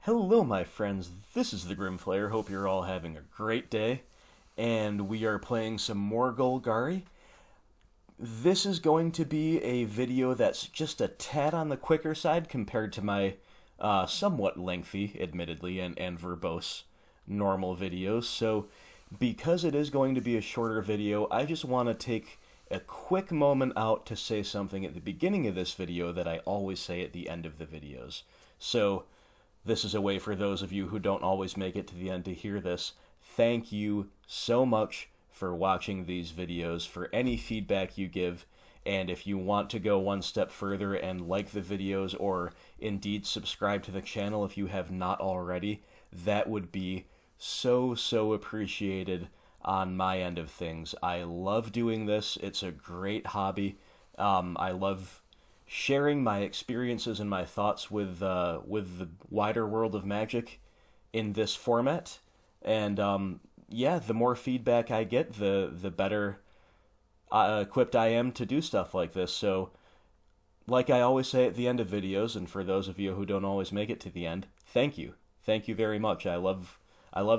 Hello, my friends. This is the Grim Flayer. Hope you're all having a great day. And we are playing some more Golgari. This is going to be a video that's just a tad on the quicker side compared to my somewhat lengthy, admittedly, and verbose normal videos. So, because it is going to be a shorter video, I just want to take a quick moment out to say something at the beginning of this video that I always say at the end of the videos. So, this is a way for those of you who don't always make it to the end to hear this. Thank you so much for watching these videos, for any feedback you give, and if you want to go one step further and like the videos or indeed subscribe to the channel if you have not already, that would be so appreciated on my end of things. I love doing this. It's a great hobby. I love sharing my experiences and my thoughts with the wider world of Magic in this format. And yeah, the more feedback I get, the better equipped I am to do stuff like this. So, like I always say at the end of videos, and for those of you who don't always make it to the end, thank you very much. I love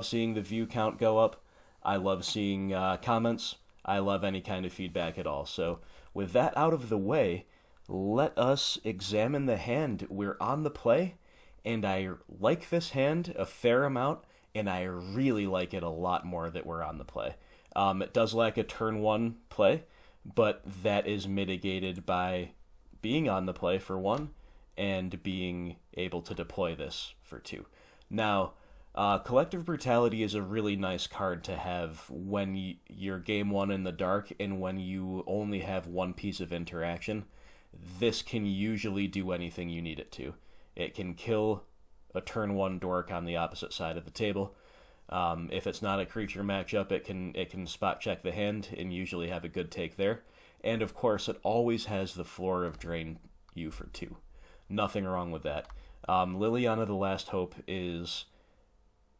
seeing the view count go up. I love seeing comments. I love any kind of feedback at all. So, with that out of the way, let us examine the hand. We're on the play, and I like this hand a fair amount, and I really like it a lot more that we're on the play. It does lack a turn one play, but that is mitigated by being on the play for one, and being able to deploy this for two. Now, Collective Brutality is a really nice card to have when you're game one in the dark, and when you only have one piece of interaction. This can usually do anything you need it to. It can kill a turn one dork on the opposite side of the table. If it's not a creature matchup, it can spot check the hand and usually have a good take there. And of course, it always has the floor of drain you for two. Nothing wrong with that. Liliana the Last Hope is,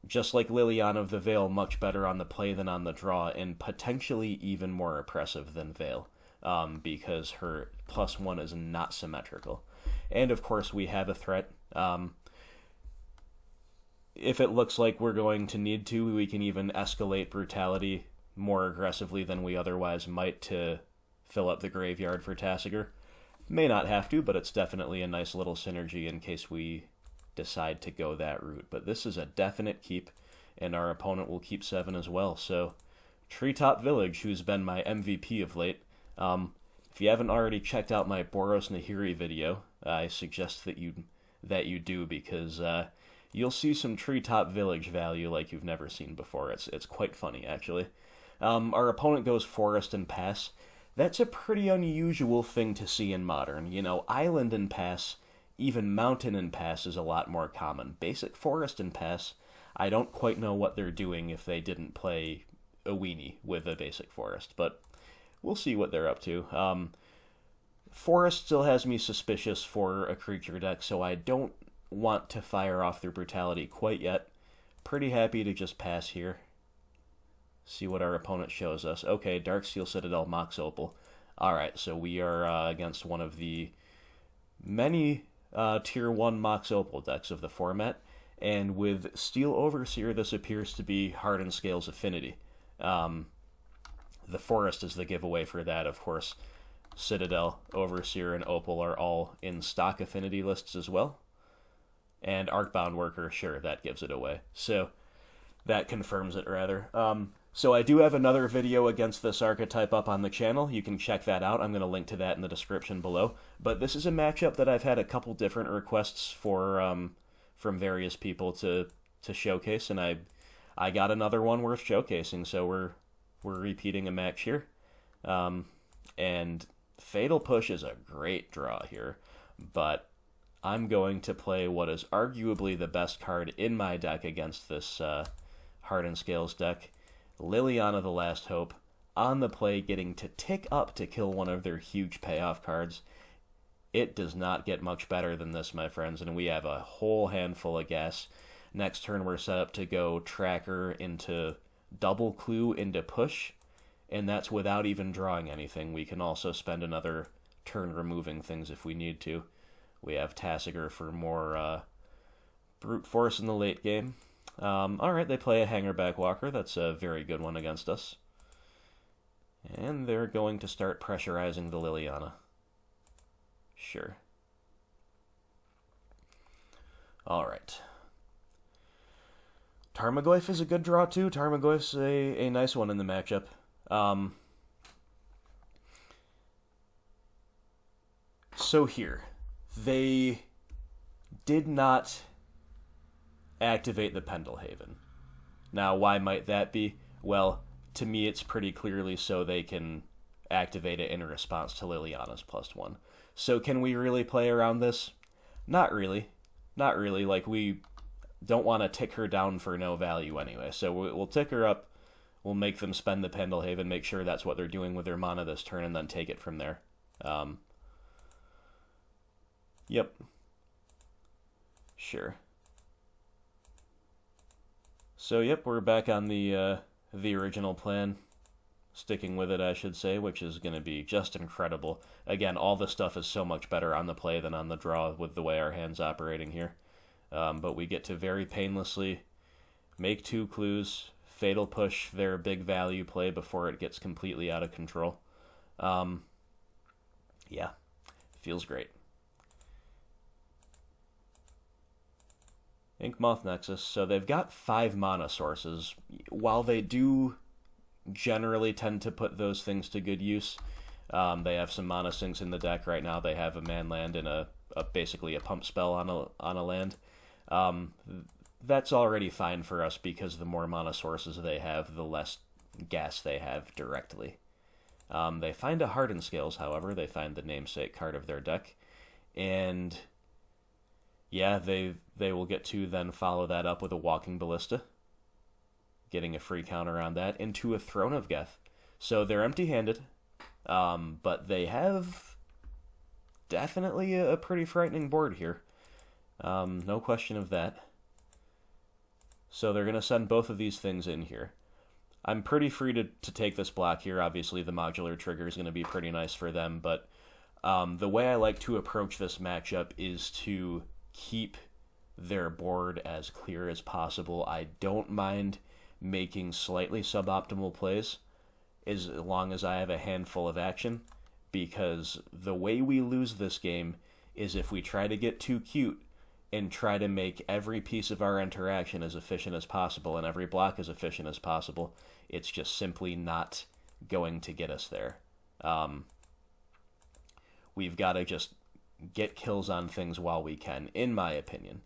just like Liliana of the Veil, much better on the play than on the draw, and potentially even more oppressive than Veil. Because her +1 is not symmetrical. And of course, we have a threat. If it looks like we're going to need to, we can even escalate brutality more aggressively than we otherwise might to fill up the graveyard for Tasigur. May not have to, but it's definitely a nice little synergy in case we decide to go that route. But this is a definite keep, and our opponent will keep 7 as well. So, Treetop Village, who's been my MVP of late. If you haven't already checked out my Boros Nahiri video, I suggest that you do, because you'll see some Treetop Village value like you've never seen before. It's quite funny, actually. Our opponent goes Forest and Pass. That's a pretty unusual thing to see in Modern. You know, Island and Pass, even Mountain and Pass is a lot more common. Basic Forest and Pass, I don't quite know what they're doing if they didn't play a weenie with a basic Forest, but we'll see what they're up to. Forest still has me suspicious for a creature deck, so I don't want to fire off their brutality quite yet. Pretty happy to just pass here. See what our opponent shows us. Okay, Darksteel Citadel, Mox Opal. Alright, so we are against one of the many Tier 1 Mox Opal decks of the format, and with Steel Overseer, this appears to be Hardened Scales Affinity. The Forest is the giveaway for that, of course. Citadel, Overseer, and Opal are all in stock affinity lists as well. And Arcbound Worker, sure, that gives it away. So, that confirms it, rather. So I do have another video against this archetype up on the channel. You can check that out. I'm going to link to that in the description below. But this is a matchup that I've had a couple different requests for from various people to showcase, and I got another one worth showcasing, so we're repeating a match here. And Fatal Push is a great draw here, but I'm going to play what is arguably the best card in my deck against this Hardened Scales deck. Liliana the Last Hope, on the play, getting to tick up to kill one of their huge payoff cards. It does not get much better than this, my friends, and we have a whole handful of gas. Next turn we're set up to go Tracker into Double Clue into Push, and that's without even drawing anything. We can also spend another turn removing things if we need to. We have Tasigur for more Brute Force in the late game. Alright, they play a Hangerback Walker. That's a very good one against us. And they're going to start pressurizing the Liliana. Sure. Alright. Tarmogoyf is a good draw too. Tarmogoyf's a nice one in the matchup. So here, they did not activate the Pendelhaven. Now, why might that be? Well, to me, it's pretty clearly so they can activate it in response to Liliana's +1. So can we really play around this? Not really. Not really. Like, we don't want to tick her down for no value anyway. So we'll tick her up. We'll make them spend the Pendelhaven, make sure that's what they're doing with their mana this turn, and then take it from there. Yep. Sure. So, yep, we're back on the original plan. Sticking with it, I should say, which is going to be just incredible. Again, all the stuff is so much better on the play than on the draw with the way our hand's operating here. But we get to very painlessly make 2 clues, fatal push their big value play before it gets completely out of control. Yeah, feels great. Inkmoth Nexus. So they've got 5 mana sources. While they do generally tend to put those things to good use, they have some mana sinks in the deck right now. They have a man land and basically a pump spell on a land. That's already fine for us because the more mana sources they have, the less gas they have directly. They find a Hardened Scales, however. They find the namesake card of their deck. And yeah, they will get to then follow that up with a Walking Ballista, getting a free counter on that, into a Throne of Geth. So they're empty-handed, but they have definitely a pretty frightening board here. No question of that. So they're going to send both of these things in here. I'm pretty free to take this block here. Obviously, the modular trigger is going to be pretty nice for them, but the way I like to approach this matchup is to keep their board as clear as possible. I don't mind making slightly suboptimal plays as long as I have a handful of action, because the way we lose this game is if we try to get too cute and try to make every piece of our interaction as efficient as possible and every block as efficient as possible. It's just simply not going to get us there. We've got to just get kills on things while we can, in my opinion.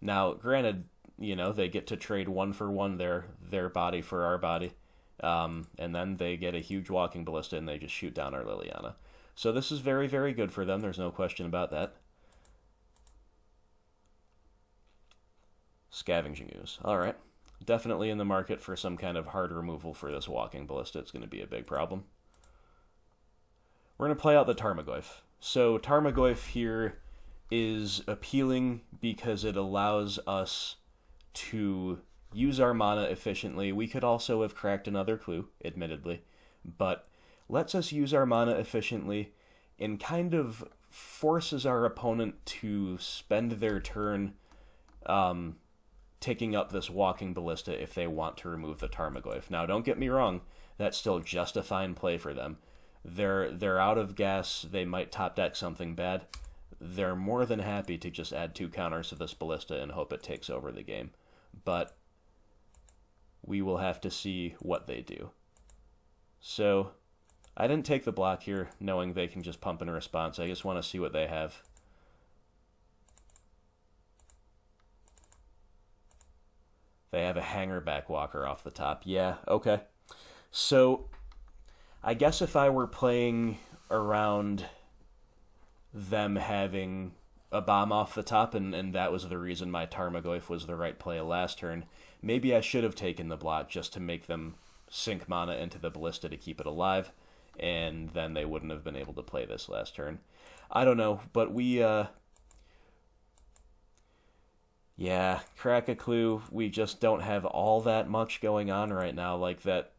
Now, granted, they get to trade 1 for 1 their body for our body, and then they get a huge Walking Ballista and they just shoot down our Liliana. So this is very, very good for them. There's no question about that. Scavenging Ooze. Alright. Definitely in the market for some kind of hard removal for this Walking Ballista. It's going to be a big problem. We're going to play out the Tarmogoyf. So Tarmogoyf here is appealing because it allows us to use our mana efficiently. We could also have cracked another clue, admittedly, but lets us use our mana efficiently and kind of forces our opponent to spend their turn taking up this Walking Ballista if they want to remove the Tarmogoyf. Now, don't get me wrong, that's still just a fine play for them. They're out of gas, they might top deck something bad. They're more than happy to just add 2 counters to this Ballista and hope it takes over the game. But we will have to see what they do. So, I didn't take the block here, knowing they can just pump in response. I just want to see what they have. They have a Hangerback Walker off the top. Yeah, okay. So, I guess if I were playing around them having a bomb off the top, and that was the reason my Tarmogoyf was the right play last turn, maybe I should have taken the block just to make them sink mana into the Ballista to keep it alive, and then they wouldn't have been able to play this last turn. I don't know, but yeah, crack a clue. We just don't have all that much going on right now. Like, that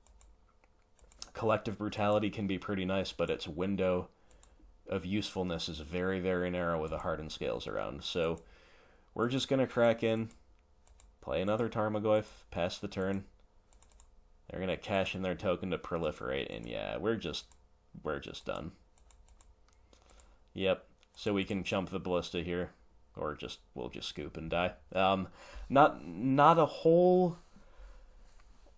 Collective Brutality can be pretty nice, but its window of usefulness is very, very narrow with the Hardened Scales around. So we're just going to crack in. Play another Tarmogoyf, pass the turn. They're going to cash in their token to proliferate, and yeah, we're just done. Yep, so we can jump the Ballista here, or we'll just scoop and die. Not a whole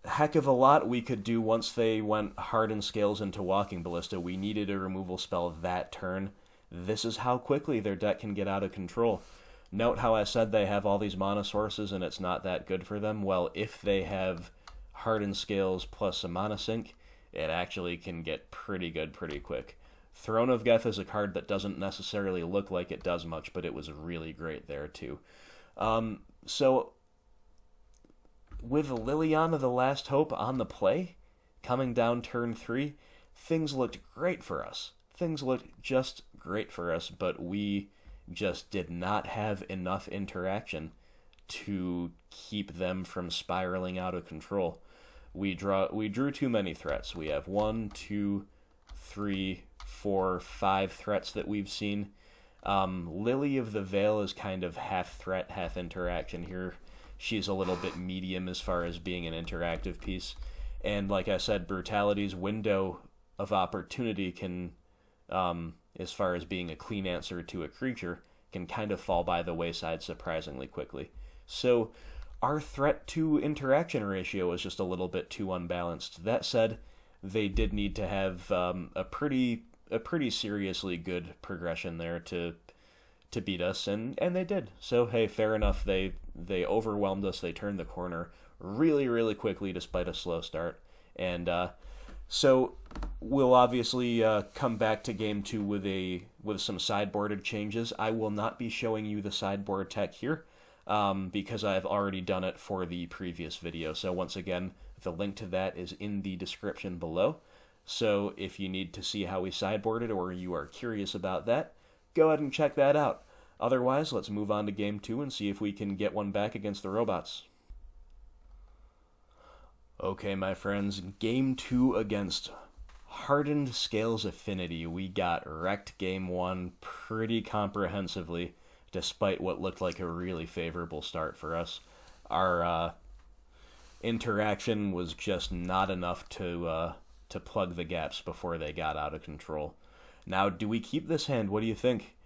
heck of a lot we could do once they went Hardened Scales into Walking Ballista. We needed a removal spell that turn. This is how quickly their deck can get out of control. Note how I said they have all these mana sources and it's not that good for them. Well, if they have Hardened Scales plus a mana sink, it actually can get pretty good pretty quick. Throne of Geth is a card that doesn't necessarily look like it does much, but it was really great there too. So with Liliana the Last Hope on the play, coming down turn 3, things looked great for us. Things looked just great for us, but we just did not have enough interaction to keep them from spiraling out of control. We drew too many threats. We have 1, 2, 3, 4, 5 threats that we've seen. Lily of the Veil is kind of half threat, half interaction here. She's a little bit medium as far as being an interactive piece. And like I said, Brutality's window of opportunity can, as far as being a clean answer to a creature, can kind of fall by the wayside surprisingly quickly. So our threat to interaction ratio is just a little bit too unbalanced. That said, they did need to have a pretty seriously good progression there to beat us, and they did. So hey, fair enough. They overwhelmed us. They turned the corner really, really quickly despite a slow start. And so we'll obviously come back to game 2 with some sideboarded changes. I will not be showing you the sideboard tech here because I've already done it for the previous video. So once again, the link to that is in the description below. So if you need to see how we sideboarded or you are curious about that, go ahead and check that out. Otherwise, let's move on to game 2 and see if we can get one back against the robots. Okay, my friends, game 2 against Hardened Scales Affinity. We got wrecked game 1 pretty comprehensively, despite what looked like a really favorable start for us. Our interaction was just not enough to plug the gaps before they got out of control. Now, do we keep this hand? What do you think?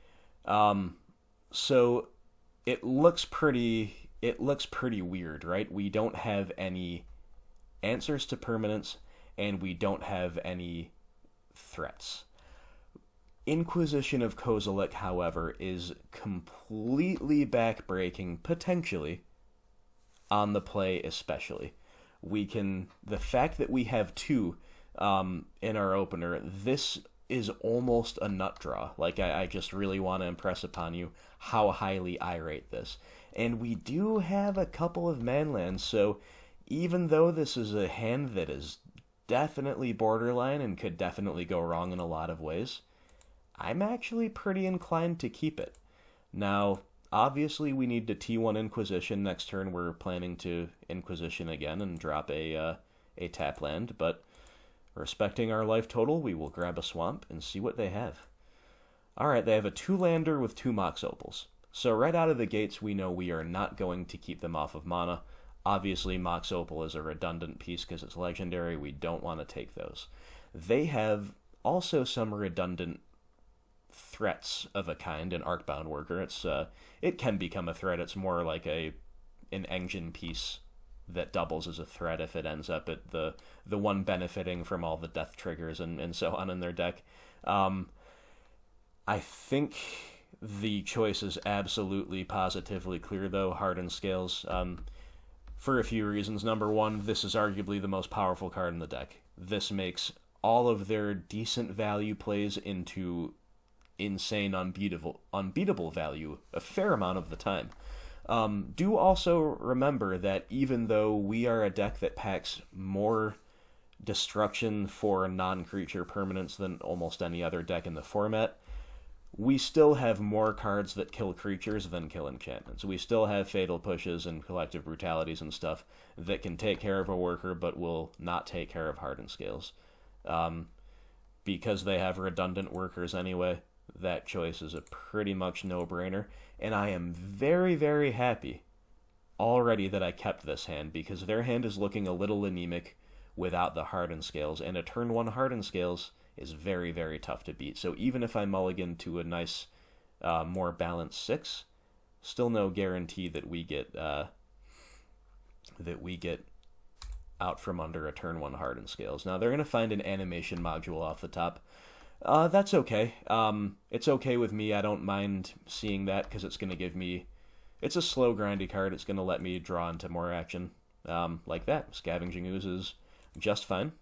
So it looks pretty weird, right? We don't have any answers to permanents, and we don't have any threats. Inquisition of Kozilek, however, is completely backbreaking, potentially, on the play especially. The fact that we have 2 in our opener, this is almost a nut draw. Like, I just really want to impress upon you how highly I rate this. And we do have a couple of manlands, so even though this is a hand that is definitely borderline and could definitely go wrong in a lot of ways, I'm actually pretty inclined to keep it. Now, obviously we need to T1 Inquisition. Next turn we're planning to Inquisition again and drop a tap land, but respecting our life total, we will grab a swamp and see what they have. Alright, they have a 2-lander with 2 Mox Opals. So right out of the gates, we know we are not going to keep them off of mana. Obviously, Mox Opal is a redundant piece because it's legendary. We don't want to take those. They have also some redundant threats of a kind. An Arcbound Worker. It can become a threat. It's more like an engine piece that doubles as a threat if it ends up at the one benefiting from all the death triggers and so on in their deck. I think the choice is absolutely positively clear, though. Hardened Scales, for a few reasons. Number one, this is arguably the most powerful card in the deck. This makes all of their decent value plays into insane unbeatable value a fair amount of the time. Do also remember that even though we are a deck that packs more destruction for non-creature permanents than almost any other deck in the format, we still have more cards that kill creatures than kill enchantments. We still have Fatal Pushes and Collective Brutalities and stuff that can take care of a worker but will not take care of Hardened Scales. Because they have redundant workers anyway, that choice is a pretty much no-brainer, and I am very, very happy already that I kept this hand, because their hand is looking a little anemic without the Hardened Scales, and a turn 1 Hardened Scales is very, very tough to beat. So even if I mulligan to a nice, more balanced 6, still no guarantee that we get out from under a turn 1 Hardened Scales. Now they're going to find an animation module off the top. That's okay. It's okay with me. I don't mind seeing that because it's going to give me... It's a slow, grindy card. It's going to let me draw into more action like that. Scavenging Ooze is just fine.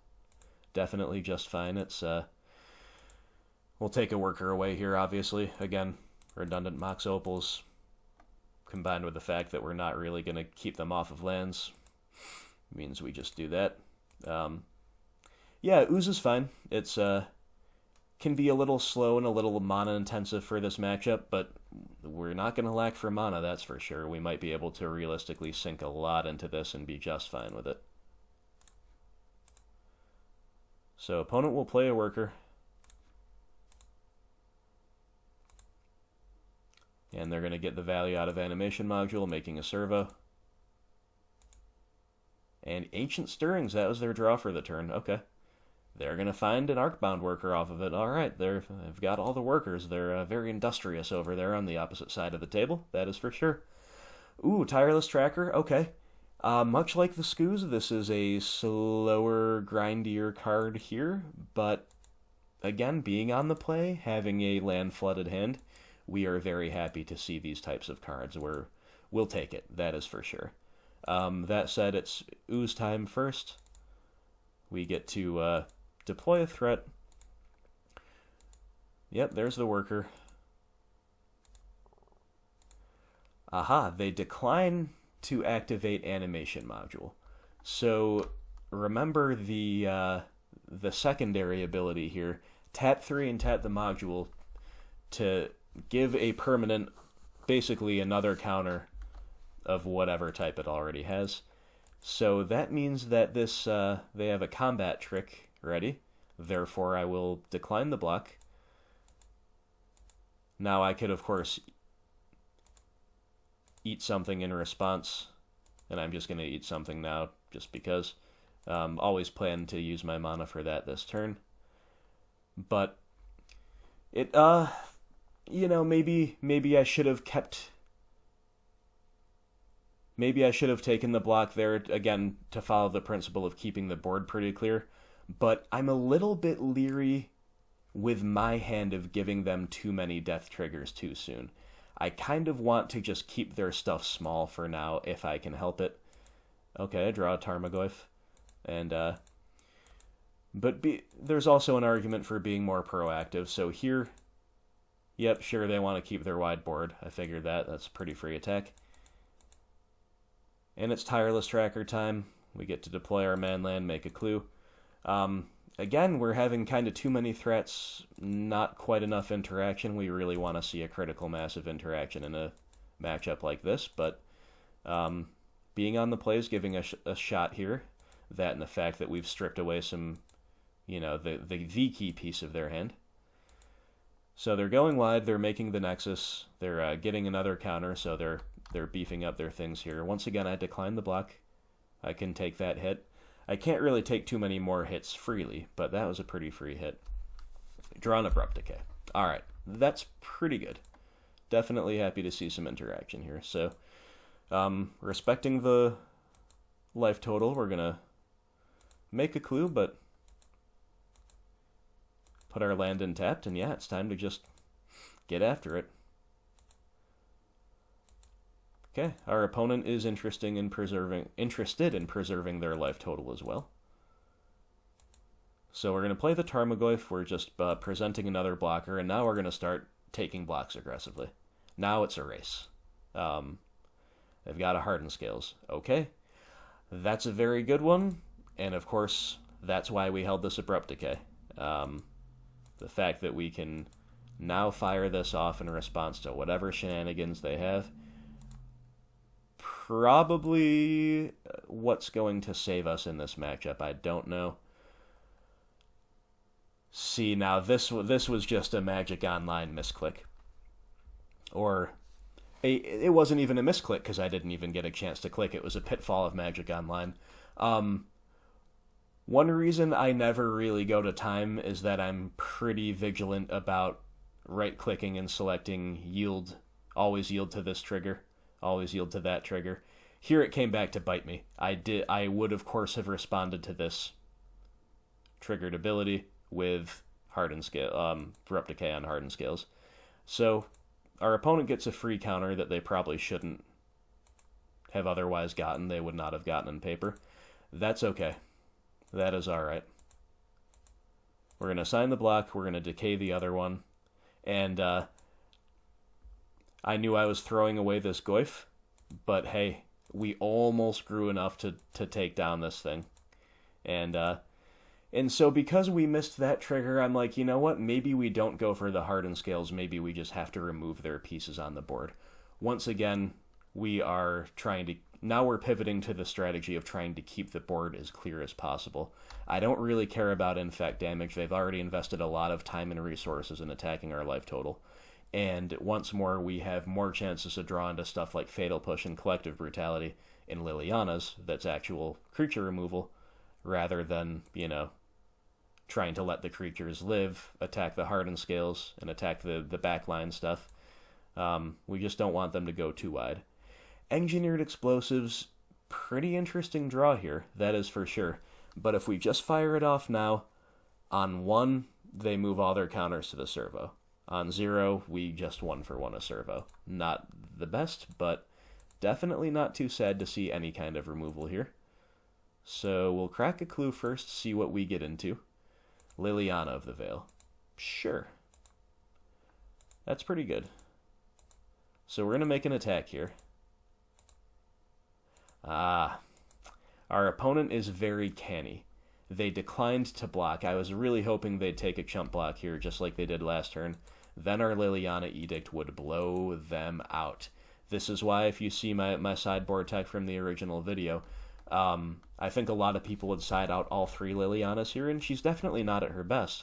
Definitely just fine. It's we'll take a worker away here, obviously. Again, redundant Mox Opals combined with the fact that we're not really going to keep them off of lands means we just do that. Yeah, Ooze is fine. It's can be a little slow and a little mana intensive for this matchup, but we're not going to lack for mana, that's for sure. We might be able to realistically sink a lot into this and be just fine with it. So opponent will play a worker. And they're going to get the value out of Animation Module, making a servo. And Ancient Stirrings, that was their draw for the turn. Okay. They're going to find an Arcbound worker off of it. All right, they've got all the workers. They're very industrious over there on the opposite side of the table. That is for sure. Ooh, Tireless Tracker. Okay. Much like the Skoos, this is a slower, grindier card here. But, again, being on the play, having a land-flooded hand, we are very happy to see these types of cards. We'll take it. That is for sure. That said, it's Ooze time first. We get to deploy a threat. Yep, there's the worker. Aha, they decline to activate Animation Module. So remember the secondary ability here. Tap 3 and tap the module to give a permanent, basically another counter of whatever type it already has. So that means that this they have a combat trick ready. Therefore, I will decline the block. Now I could, of course, eat something in response, and I'm just going to eat something now just because. Always plan to use my mana for that this turn. But it, you know, maybe I should have kept... Maybe I should have taken the block there, again, to follow the principle of keeping the board pretty clear. But I'm a little bit leery with my hand of giving them too many death triggers too soon. I kind of want to just keep their stuff small for now, if I can help it. Okay, I draw a Tarmogoyf. And, but there's also an argument for being more proactive. So here, yep, sure, they want to keep their wide board. I figured that. That's a pretty free attack. And it's Tireless Tracker time. We get to deploy our manland, make a clue. Again, we're having kind of too many threats, not quite enough interaction. We really want to see a critical mass of interaction in a matchup like this, but being on the play is giving us a shot here. That and the fact that we've stripped away some, you know, the key piece of their hand. So they're going wide, they're making the Nexus, they're getting another counter, so they're beefing up their things here. Once again, I decline the block. I can take that hit. I can't really take too many more hits freely, but that was a pretty free hit. Draw an Abrupt Decay. Alright, that's pretty good. Definitely happy to see some interaction here. So, respecting the life total, we're going to make a clue, but put our land in tapped, and yeah, it's time to just get after it. Okay, our opponent is interested in preserving their life total as well. So we're going to play the Tarmogoyf. We're just presenting another blocker, and now we're going to start taking blocks aggressively. Now it's a race. They've got a Hardened Scales. Okay, that's a very good one, and of course, that's why we held this Abrupt Decay. The fact that we can now fire this off in response to whatever shenanigans they have. Probably what's going to save us in this matchup. I don't know. See, now this was just a Magic Online misclick. Or It wasn't even a misclick because I didn't even get a chance to click. It was a pitfall of Magic Online. One reason I never really go to time is that I'm pretty vigilant about right-clicking and selecting yield. Always yield to this trigger. Always yield to that trigger. Here it came back to bite me. I would, of course, have responded to this triggered ability with Hardened scale, Corrupt Decay on Hardened scales. So our opponent gets a free counter that they probably shouldn't have otherwise gotten. They would not have gotten in paper. That's okay. That is alright. We're going to assign the block. We're going to decay the other one. And I knew I was throwing away this Goyf, but hey, we almost grew enough to take down this thing. And so because we missed that trigger, I'm like, you know what? Maybe we don't go for the Hardened scales. Maybe we just have to remove their pieces on the board. Once again, we are trying to... Now we're pivoting to the strategy of trying to keep the board as clear as possible. I don't really care about infect damage. They've already invested a lot of time and resources in attacking our life total. And once more, we have more chances to draw into stuff like Fatal Push and Collective Brutality in Liliana's, that's actual creature removal, rather than, you know, trying to let the creatures live, attack the Hardened scales, and attack the backline stuff. We just don't want them to go too wide. Engineered Explosives, pretty interesting draw here, that is for sure. But if we just fire it off now, on 1, they move all their counters to the servo. On 0, we just 1-for-1 a servo. Not the best, but definitely not too sad to see any kind of removal here. So we'll crack a clue first, see what we get into. Liliana of the Veil. Sure. That's pretty good. So we're going to make an attack here. Our opponent is very canny. They declined to block. I was really hoping they'd take a chump block here, just like they did last turn. Then our Liliana Edict would blow them out. This is why, if you see my sideboard tech from the original video, I think a lot of people would side out all 3 Lilianas here, and she's definitely not at her best.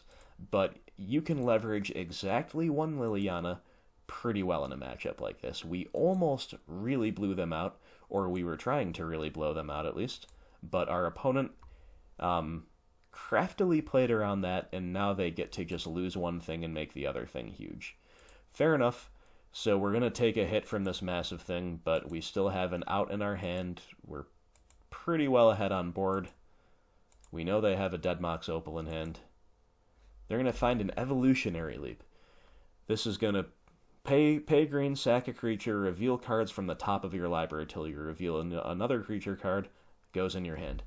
But you can leverage exactly 1 Liliana pretty well in a matchup like this. We almost really blew them out, or we were trying to really blow them out at least. But our opponent craftily played around that, and now they get to just lose one thing and make the other thing huge. Fair enough. So we're going to take a hit from this massive thing, but we still have an out in our hand. We're pretty well ahead on board. We know they have a Dead Mox Opal in hand. They're going to find an Evolutionary Leap. This is going to pay green, sack a creature, reveal cards from the top of your library till you reveal another creature card, goes in your hand.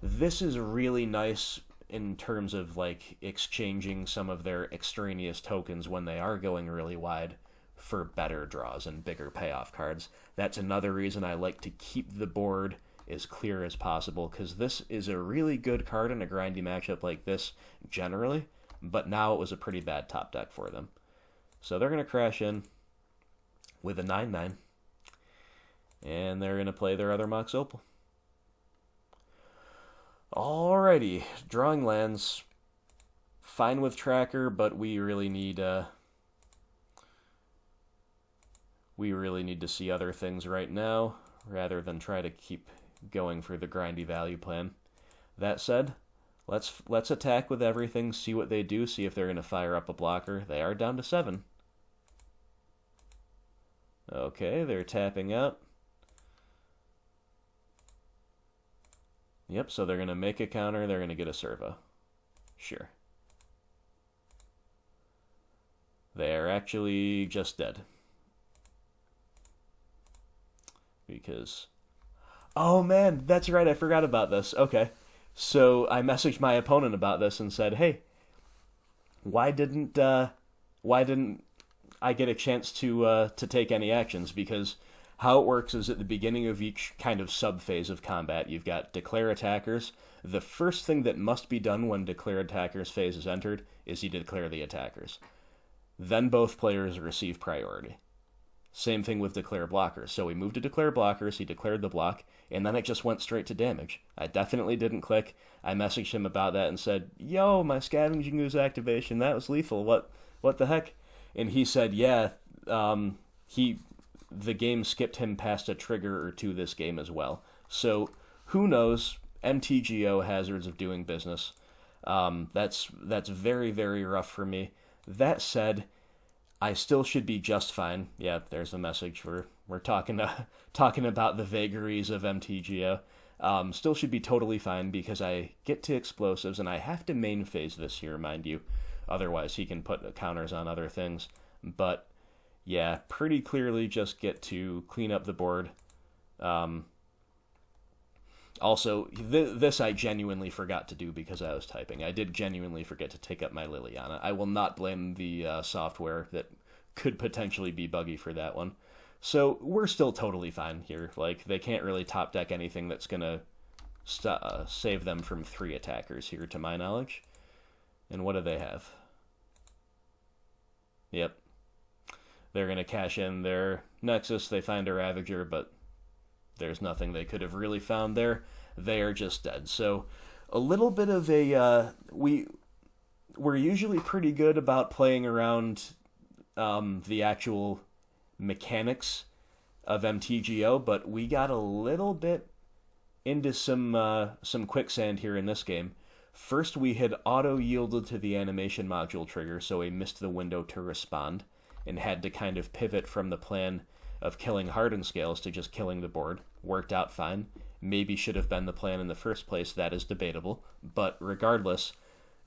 This is really nice in terms of like exchanging some of their extraneous tokens when they are going really wide for better draws and bigger payoff cards. That's another reason I like to keep the board as clear as possible, because this is a really good card in a grindy matchup like this generally, but now it was a pretty bad top deck for them. So they're going to crash in with a 9/9, and they're going to play their other Mox Opal. Alrighty, drawing lands. Fine with Tracker, but we really need to see other things right now, rather than try to keep going for the grindy value plan. That said, let's attack with everything, see what they do, see if they're going to fire up a blocker. They are down to 7. Okay, they're tapping out. Yep, so they're going to make a counter, they're going to get a servo. Sure. They're actually just dead. Because... Oh man, that's right, I forgot about this. Okay. So I messaged my opponent about this and said, hey, why didn't I get a chance to take any actions? Because how it works is at the beginning of each kind of sub-phase of combat, you've got declare attackers. The first thing that must be done when declare attackers phase is entered is you declare the attackers. Then both players receive priority. Same thing with declare blockers. So we moved to declare blockers, he declared the block, and then it just went straight to damage. I definitely didn't click. I messaged him about that and said, yo, my Scavenging Ooze activation, that was lethal. What the heck? And he said, yeah, the game skipped him past a trigger or two this game as well. So who knows? MTGO hazards of doing business. That's very, very rough for me. That said, I still should be just fine. Yeah, there's a message. We're talking about the vagaries of MTGO. Still should be totally fine because I get to explosives and I have to main phase this year, mind you. Otherwise, he can put counters on other things. But yeah, pretty clearly just get to clean up the board. Also, this I genuinely forgot to do because I was typing. I did genuinely forget to take up my Liliana. I will not blame the software that could potentially be buggy for that one. So we're still totally fine here. Like, they can't really top deck anything that's going to save them from 3 attackers here, to my knowledge. And what do they have? Yep. They're going to cash in their Nexus. They find a Ravager, but there's nothing they could have really found there. They are just dead. So a little bit of a... we're usually pretty good about playing around the actual mechanics of MTGO, but we got a little bit into some quicksand here in this game. First, we had auto-yielded to the animation module trigger, so we missed the window to respond, and had to kind of pivot from the plan of killing Hardened Scales to just killing the board. Worked out fine. Maybe should have been the plan in the first place. That is debatable. But regardless,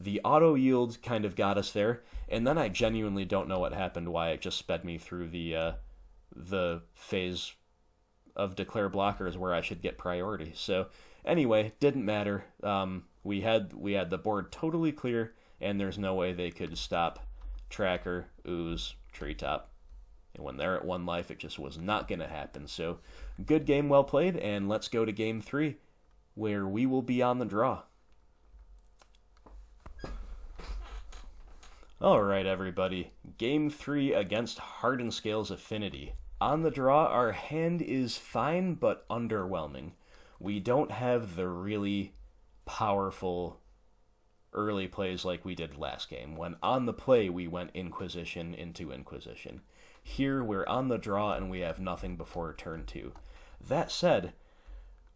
the auto-yield kind of got us there, and then I genuinely don't know what happened, why it just sped me through the phase of declare blockers where I should get priority. So anyway, didn't matter. We had the board totally clear, and there's no way they could stop Tracker, Ooze, Treetop. And when they're at 1 life, it just was not going to happen. So good game, well played, and let's go to game 3, where we will be on the draw. Alright, everybody. Game 3 against Hardened Scales Affinity. On the draw, our hand is fine, but underwhelming. We don't have the really powerful early plays like we did last game, when on the play we went Inquisition into Inquisition. Here, we're on the draw and we have nothing before turn 2. That said,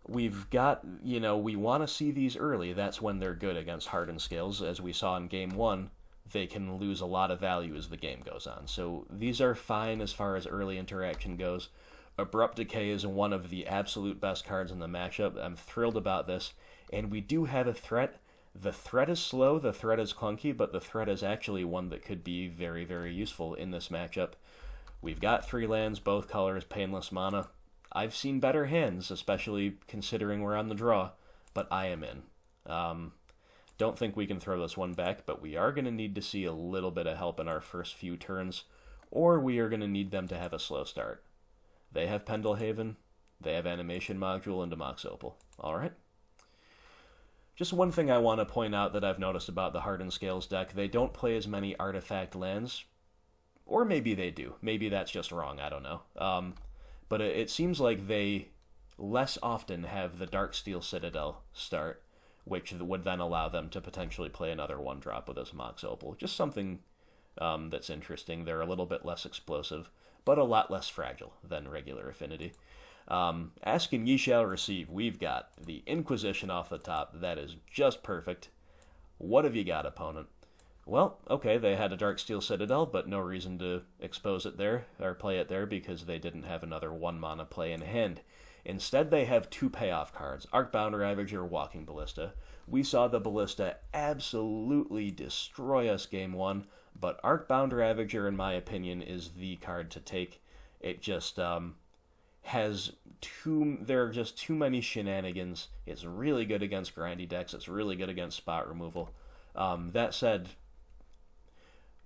we've got, we want to see these early. That's when they're good against Hardened Scales. As we saw in game 1, they can lose a lot of value as the game goes on. So these are fine as far as early interaction goes. Abrupt Decay is one of the absolute best cards in the matchup. I'm thrilled about this. And we do have a threat. The threat is slow, the threat is clunky, but the threat is actually one that could be very, very useful in this matchup. We've got 3 lands, both colors, painless mana. I've seen better hands, especially considering we're on the draw, but I am in. Don't think we can throw this one back, but we are going to need to see a little bit of help in our first few turns, or we are going to need them to have a slow start. They have Pendelhaven, they have Animation Module, and Mox Opal. Alright. Just one thing I want to point out that I've noticed about the Hardened Scales deck, they don't play as many artifact lands. Or maybe they do. Maybe that's just wrong, I don't know. But it seems like they less often have the Darksteel Citadel start, which would then allow them to potentially play another 1-drop with this Mox Opal. Just something that's interesting. They're a little bit less explosive, but a lot less fragile than regular Affinity. Ask and ye shall receive. We've got the Inquisition off the top. That is just perfect. What have you got, opponent? Well, okay, they had a Darksteel Citadel, but no reason to expose it there, or play it there, because they didn't have another 1-mana play in hand. Instead, they have 2 payoff cards, Arcbound Ravager, Walking Ballista. We saw the Ballista absolutely destroy us game 1, but Arcbound Ravager, in my opinion, is the card to take. It just there are just too many shenanigans. It's really good against grindy decks. It's really good against spot removal. That said,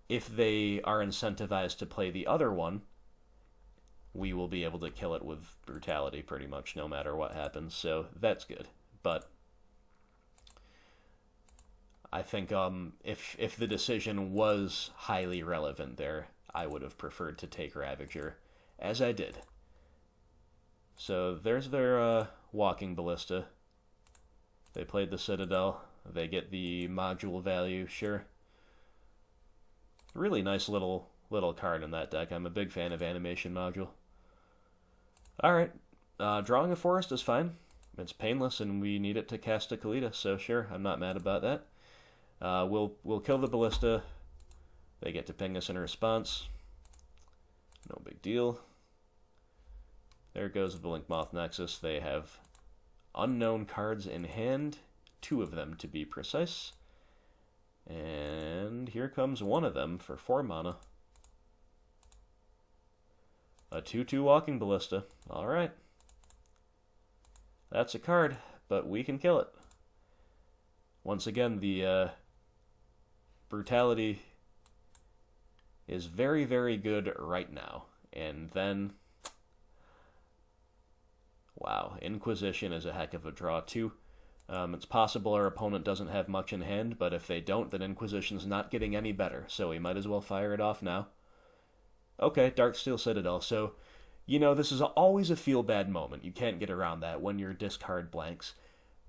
if they are incentivized to play the other one, we will be able to kill it with brutality pretty much no matter what happens, so that's good. But I think if the decision was highly relevant there, I would have preferred to take Ravager, as I did. So there's their Walking Ballista. They played the Citadel. They get the module value, sure. Really nice little card in that deck. I'm a big fan of Animation Module. Alright, drawing a forest is fine. It's painless, and we need it to cast a Kalita, so sure, I'm not mad about that. We'll kill the Ballista. They get to ping us in response. No big deal. There goes the Blinkmoth Nexus. They have unknown cards in hand, 2 of them to be precise. And here comes one of them for 4 mana. A 2/2 Walking Ballista. Alright. That's a card, but we can kill it. Once again, the brutality is very, very good right now. And then, wow, Inquisition is a heck of a draw too. It's possible our opponent doesn't have much in hand, but if they don't, then Inquisition's not getting any better, so we might as well fire it off now. Okay, Darksteel Citadel, so, you know, this is always a feel-bad moment. You can't get around that when your discard blanks.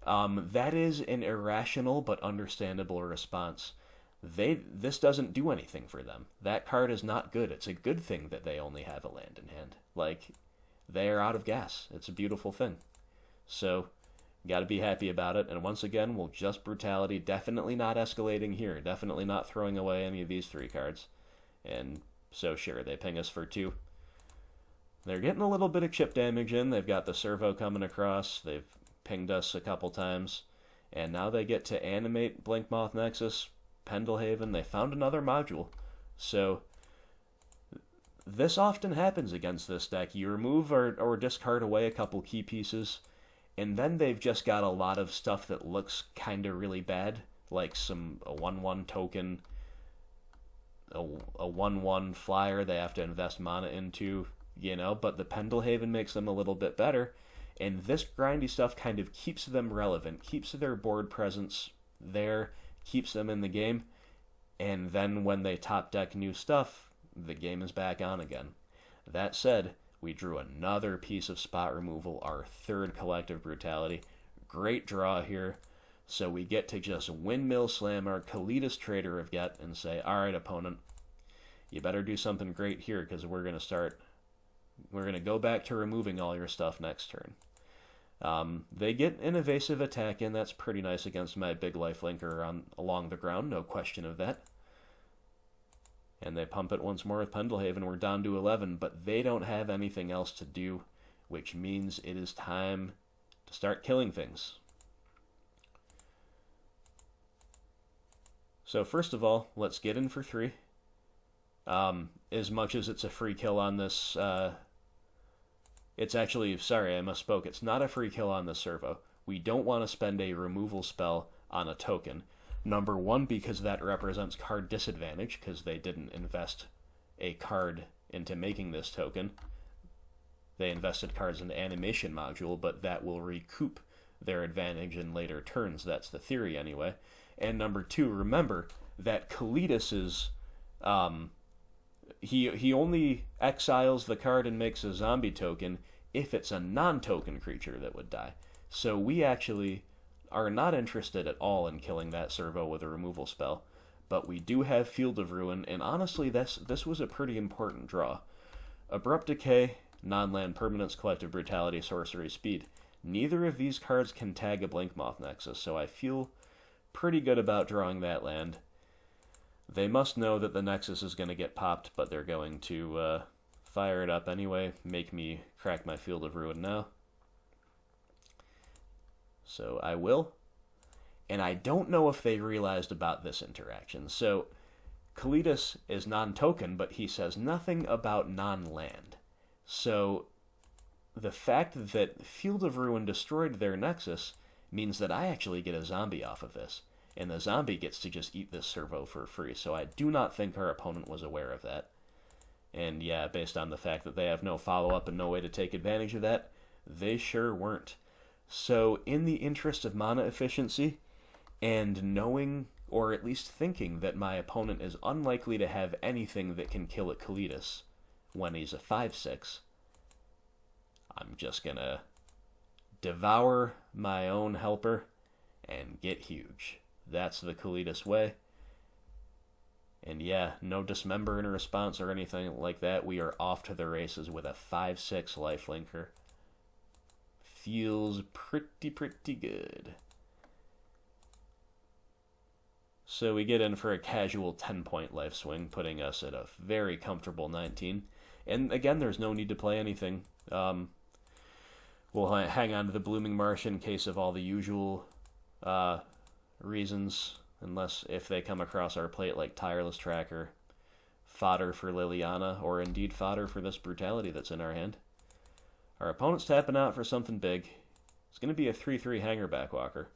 That is an irrational but understandable response. This doesn't do anything for them. That card is not good. It's a good thing that they only have a land in hand. Like, they're out of gas. It's a beautiful thing. So, gotta be happy about it. And once again, we'll just brutality. Definitely not escalating here. Definitely not throwing away any of these 3 cards. And so sure, they ping us for 2. They're getting a little bit of chip damage in. They've got the servo coming across. They've pinged us a couple times. And now they get to animate Blinkmoth Nexus, Pendelhaven. They found another module. So this often happens against this deck. You remove or discard away a couple key pieces, and then they've just got a lot of stuff that looks kind of really bad, like a 1/1 token, a 1/1 flyer they have to invest mana into, you know, but the Pendelhaven makes them a little bit better, and this grindy stuff kind of keeps them relevant, keeps their board presence there, keeps them in the game, and then when they top deck new stuff, the game is back on again. That said, we drew another piece of spot removal, our 3rd collective brutality. Great draw here. So we get to just windmill slam our Kalitas Trader of Get and say, alright, opponent, you better do something great here, because we're going to go back to removing all your stuff next turn. They get an evasive attack in. That's pretty nice against my big lifelinker along the ground, no question of that. And they pump it once more with Pendelhaven. We're down to 11, but they don't have anything else to do, which means it is time to start killing things. So first of all, let's get in for 3. As much as it's a free kill on this, it's actually, sorry, I misspoke. It's not a free kill on the servo. We don't want to spend a removal spell on a token. Number 1, because that represents card disadvantage, because they didn't invest a card into making this token. They invested cards in the animation module, but that will recoup their advantage in later turns. That's the theory anyway. And number 2, remember that Kalitas is... He only exiles the card and makes a zombie token if it's a non-token creature that would die. So we actually are not interested at all in killing that servo with a removal spell, but we do have Field of Ruin, and honestly, this was a pretty important draw. Abrupt Decay, non-land permanence, collective brutality, sorcery, speed. Neither of these cards can tag a Blinkmoth Nexus, so I feel pretty good about drawing that land. They must know that the Nexus is going to get popped, but they're going to fire it up anyway, make me crack my Field of Ruin now. So I will. And I don't know if they realized about this interaction. So Kalitas is non-token, but he says nothing about non-land. So the fact that Field of Ruin destroyed their Nexus means that I actually get a zombie off of this. And the zombie gets to just eat this servo for free. So I do not think our opponent was aware of that. And yeah, based on the fact that they have no follow-up and no way to take advantage of that, they sure weren't. So in the interest of mana efficiency, and knowing, or at least thinking, that my opponent is unlikely to have anything that can kill at Kalitas when he's a 5/6, I'm just gonna devour my own helper and get huge. That's the Kalitas way. And yeah, no Dismember in response or anything like that. We are off to the races with a 5/6 lifelinker. Feels pretty good. So we get in for a casual 10-point life swing, putting us at a very comfortable 19. And again, there's no need to play anything. We'll hang on to the Blooming Marsh in case of all the usual reasons, unless if they come across our plate like Tireless Tracker, fodder for Liliana, or indeed fodder for this Brutality that's in our hand. Our opponent's tapping out for something big. It's going to be a 3/3 Hanger Backwalker.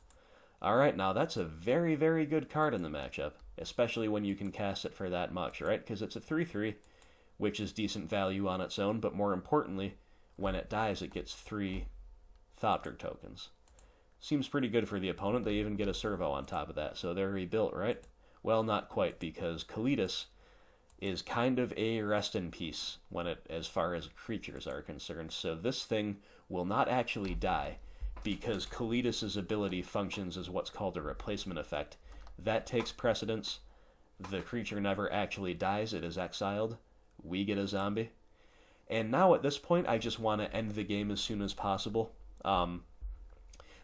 Alright, now that's a very, very good card in the matchup, especially when you can cast it for that much, right? Because it's a 3/3, which is decent value on its own, but more importantly, when it dies, it gets 3 Thopter tokens. Seems pretty good for the opponent. They even get a servo on top of that, so they're rebuilt, right? Well, not quite, because Kalitas is kind of a rest in peace as far as creatures are concerned. So this thing will not actually die, because Kalitas' ability functions as what's called a replacement effect. That takes precedence. The creature never actually dies. It is exiled. We get a zombie. And now at this point, I just want to end the game as soon as possible.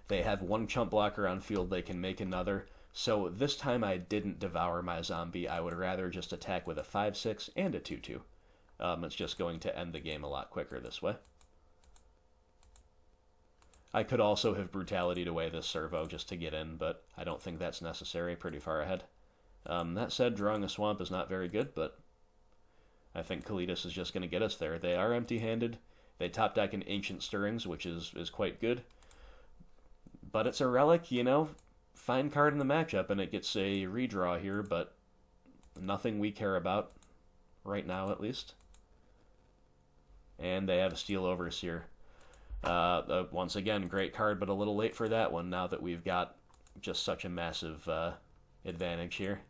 They have one chump blocker on field. They can make another. So this time I didn't devour my zombie. I would rather just attack with a 5/6 and a 2/2. It's just going to end the game a lot quicker this way. I could also have Brutality'd away this servo just to get in, but I don't think that's necessary. Pretty far ahead. That said, drawing a swamp is not very good, but I think Kalitas is just going to get us there. They are empty-handed. They top deck an Ancient Stirrings, which is quite good. But it's a relic, fine card in the matchup, and it gets a redraw here, but nothing we care about right now, at least. And they have a Steel Overseer. Once again, great card, but a little late for that one now that we've got just such a massive advantage here.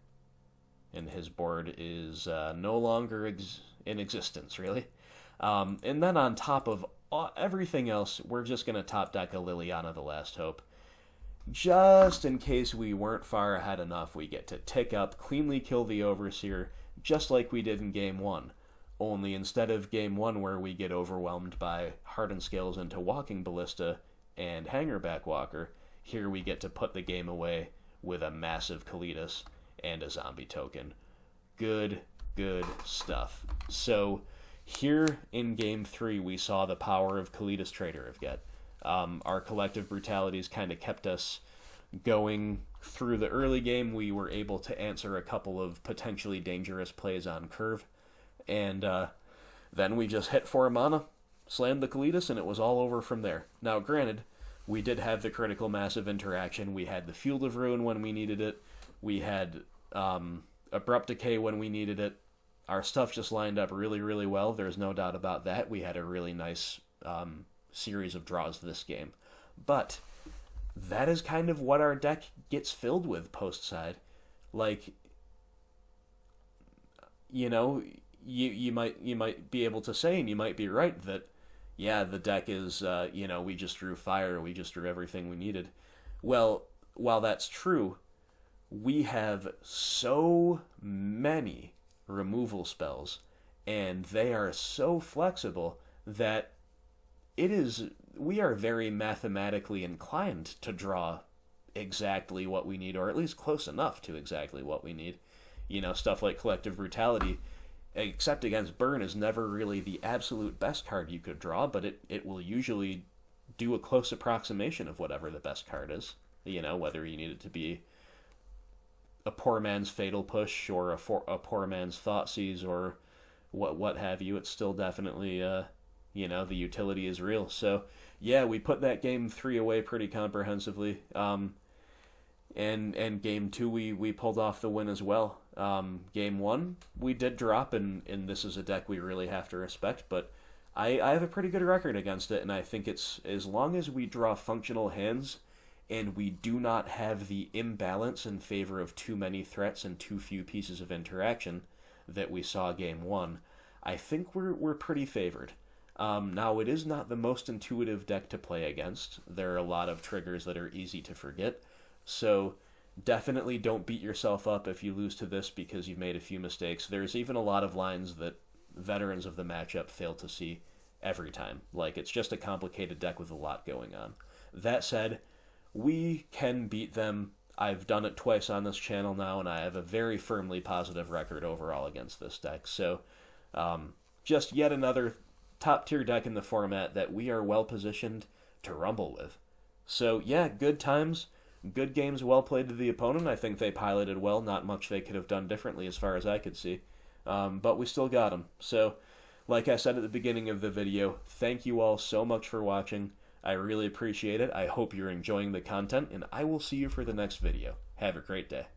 And his board is no longer in existence, really. And then on top of everything else, we're just going to top deck a Liliana the Last Hope. Just in case we weren't far ahead enough, we get to tick up, cleanly kill the Overseer, just like we did in Game 1. Only instead of Game 1 where we get overwhelmed by Hardened Scales into Walking Ballista and Hanger Backwalker, here we get to put the game away with a massive Kalitas and a zombie token. Good stuff. So here in Game 3, we saw the power of Kalitas Trader of Get. Our collective brutalities kind of kept us going through the early game. We were able to answer a couple of potentially dangerous plays on curve. And then we just hit 4 mana, slammed the Kalitas, and it was all over from there. Now, granted, we did have the critical mass of interaction. We had the Field of Ruin when we needed it. We had Abrupt Decay when we needed it. Our stuff just lined up really, really well. There's no doubt about that. We had a really nice series of draws this game. But that is kind of what our deck gets filled with post-side. Like, you might be able to say, and you might be right, that, yeah, the deck is, we just drew fire, we just drew everything we needed. Well, while that's true, we have so many removal spells, and they are so flexible that we are very mathematically inclined to draw exactly what we need, or at least close enough to exactly what we need. Stuff like Collective Brutality, except against Burn, is never really the absolute best card you could draw, but it will usually do a close approximation of whatever the best card is. Whether you need it to be a poor man's Fatal Push or a poor man's Thoughtseize or what have you, it's still definitely, the utility is real. So, yeah, we put that Game 3 away pretty comprehensively. And Game 2, we pulled off the win as well. Game 1, we did drop, and this is a deck we really have to respect, but I have a pretty good record against it, and I think it's, as long as we draw functional hands, and we do not have the imbalance in favor of too many threats and too few pieces of interaction that we saw Game 1, I think we're pretty favored. Now, it is not the most intuitive deck to play against. There are a lot of triggers that are easy to forget. So, Definitely don't beat yourself up if you lose to this because you've made a few mistakes. There's even a lot of lines that veterans of the matchup fail to see every time. Like, it's just a complicated deck with a lot going on. That said, we can beat them. I've done it twice on this channel now, and I have a very firmly positive record overall against this deck. So, just yet another top-tier deck in the format that we are well-positioned to rumble with. So, yeah, good times. Good games, well played to the opponent. I think they piloted well. Not much they could have done differently as far as I could see. But we still got them. So, like I said at the beginning of the video, thank you all so much for watching. I really appreciate it. I hope you're enjoying the content, and I will see you for the next video. Have a great day.